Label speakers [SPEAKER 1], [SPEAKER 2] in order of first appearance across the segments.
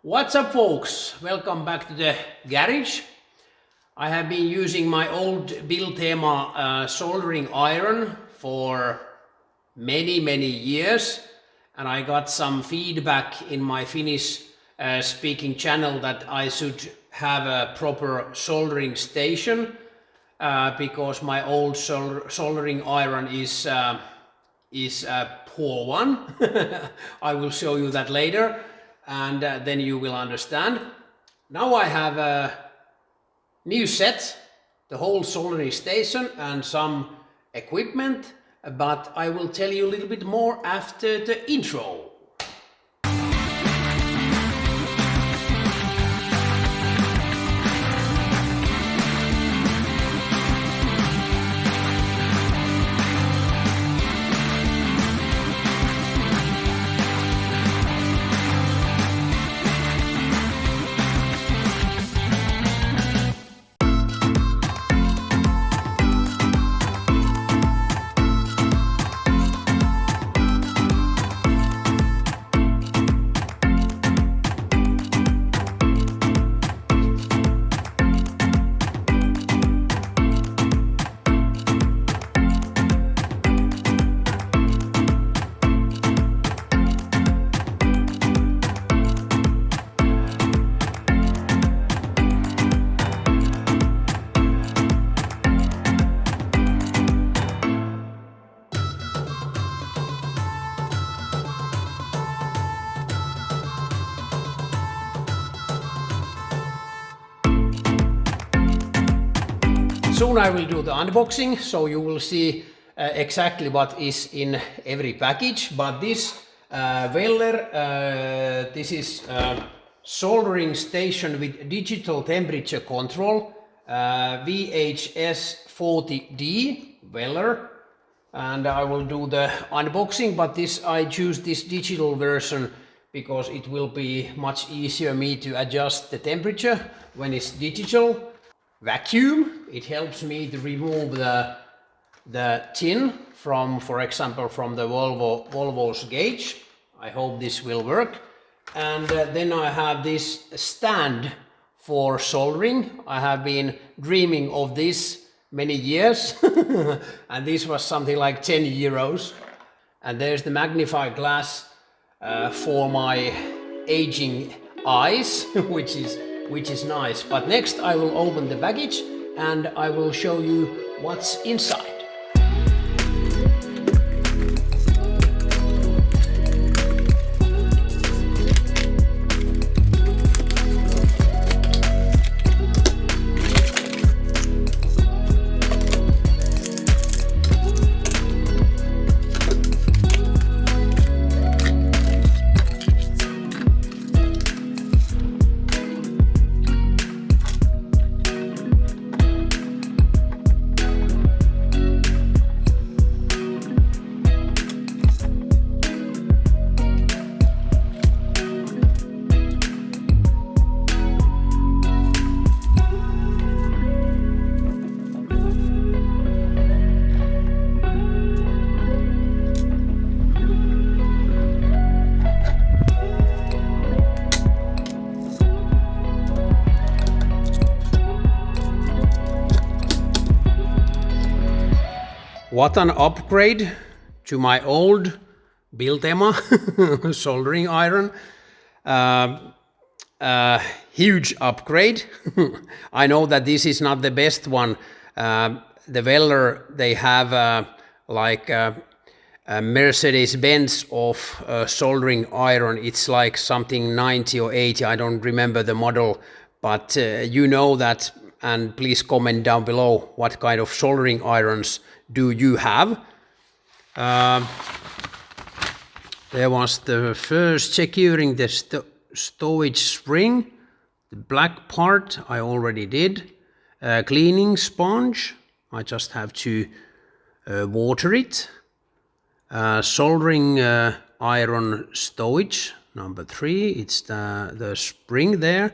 [SPEAKER 1] What's up, folks? Welcome back to the garage. I have been using my old Biltema soldering iron for many years, and I got some feedback in my Finnish speaking channel that I should have a proper soldering station because my old soldering iron is a poor one. I will show you that later, and then you will understand. Now I have a new set, the whole soldering station and some equipment, but I will tell you a little bit more after the intro. Soon I will do the unboxing, so you will see exactly what is in every package. But this welder, this is soldering station with digital temperature control, WHS 40D welder, and I will do the unboxing. But I choose this digital version because it will be much easier me to adjust the temperature when it's digital. Vacuum, it helps me to remove the tin from, for example, from the Volvo's gauge. I hope this will work. And then I have this stand for soldering. I have been dreaming of this many years and this was something like 10 euros. And there's the magnifying glass for my aging eyes, which is nice. But next I will open the package and I will show you what's inside. What an upgrade to my old Biltema soldering iron. Huge upgrade. I know that this is not the best one. The welder, they have like a Mercedes-Benz of soldering iron. It's like something 90 or 80, I don't remember the model, but you know that, and please comment down below what kind of soldering irons do you have. There was the first securing the stowage spring, the black part I already did. Cleaning sponge, I just have to water it. Soldering iron stowage, number 3, it's the spring there.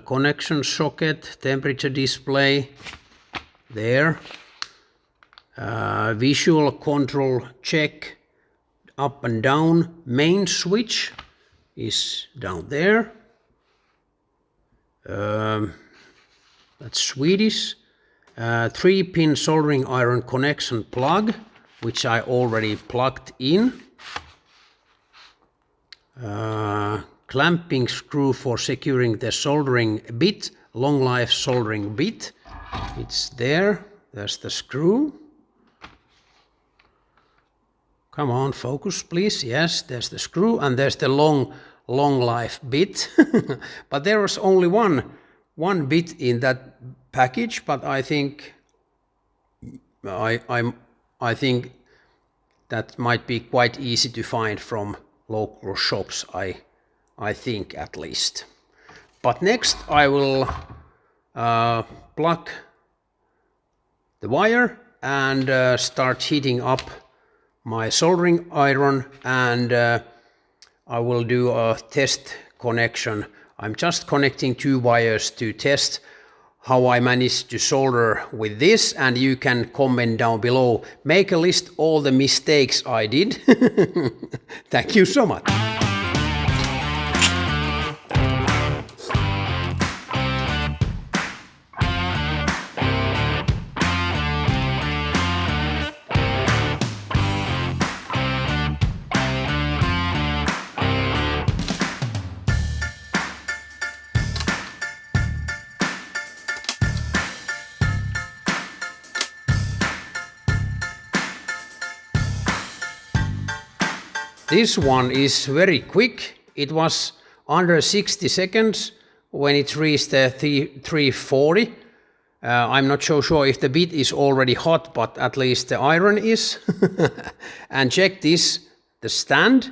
[SPEAKER 1] Connection socket, temperature display there. Visual control check, up and down main switch is down there. That's Swedish. 3-pin soldering iron connection plug, which I already plugged in. Clamping screw for securing the soldering bit, long life soldering bit. It's there. There's the screw. Come on, focus please. Yes, there's the screw and there's the long life bit. But there was only one bit in that package, but I think I think that might be quite easy to find from local shops, I think at least. But next I will plug the wire and start heating up my soldering iron, and I will do a test connection. I'm just connecting 2 wires to test how I managed to solder with this, and you can comment down below. Make a list all the mistakes I did. Thank you so much. This one is very quick. It was under 60 seconds when it reached 340. I'm not so sure if the bit is already hot, but at least the iron is. And check this, the stand,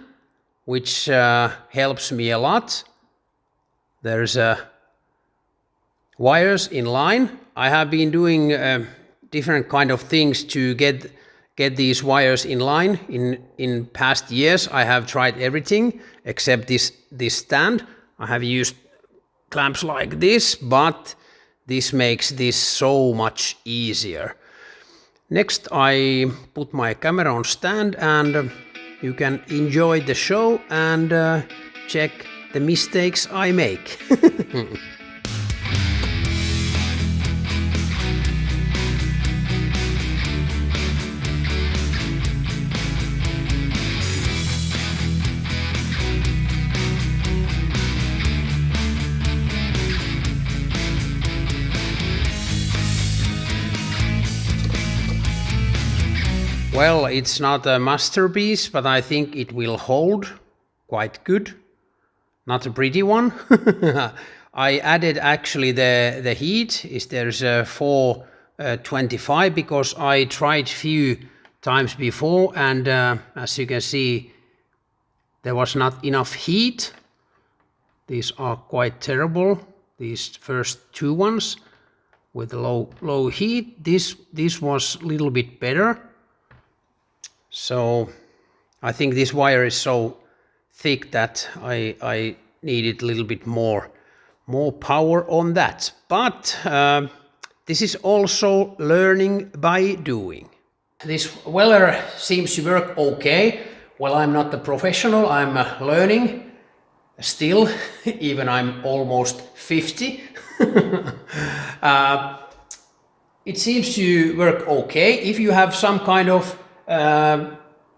[SPEAKER 1] which helps me a lot. There's wires in line. I have been doing different kind of things to get these wires in line. In past years I have tried everything except this stand. I have used clamps like this, but this makes this so much easier. Next I put my camera on stand and you can enjoy the show and check the mistakes I make. Well, it's not a masterpiece, but I think it will hold quite good. Not a pretty one. I added actually the heat. There's a 425 because I tried few times before, and as you can see, there was not enough heat. These are quite terrible. These first 2 ones with low heat. This was a little bit better. So I think this wire is so thick that I needed a little bit more power on that. But this is also learning by doing. This welder seems to work okay. Well, I'm not a professional, I'm learning still, even I'm almost 50. It seems to work okay. If you have some kind of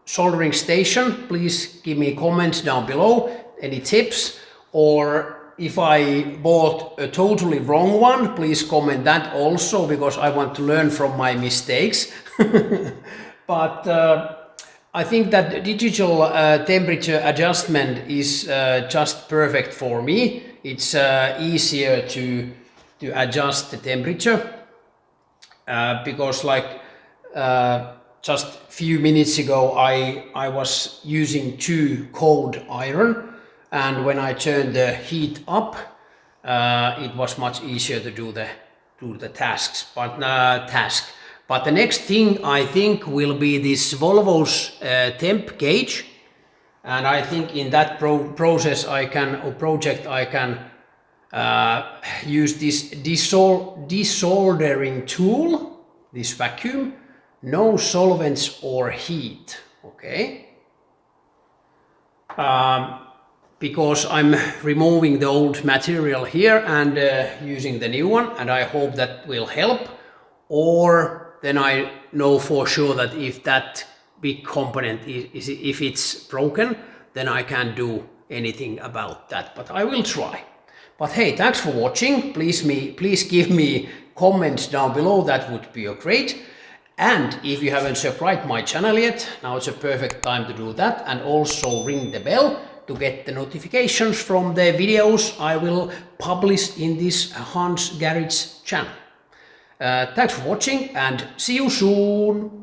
[SPEAKER 1] soldering station, please give me comments down below, any tips, or if I bought a totally wrong one, please comment that also, because I want to learn from my mistakes. But I think that digital temperature adjustment is just perfect for me. It's easier to adjust the temperature because like just a few minutes ago I was using too cold iron, and when I turned the heat up it was much easier to do the tasks. But the next thing I think will be this Volvo's temp gauge, and I think in that project I can use this desoldering tool, this vacuum. No solvents or heat, okay? because I'm removing the old material here and using the new one, and I hope that will help. Or then I know for sure that if that big component if it's broken, then I can't do anything about that, but I will try. But hey, thanks for watching. Please give me comments down below, that would be great. And if you haven't subscribed my channel yet, now it's a perfect time to do that, and also ring the bell to get the notifications from the videos I will publish in this Hans Garage channel. Thanks for watching and see you soon!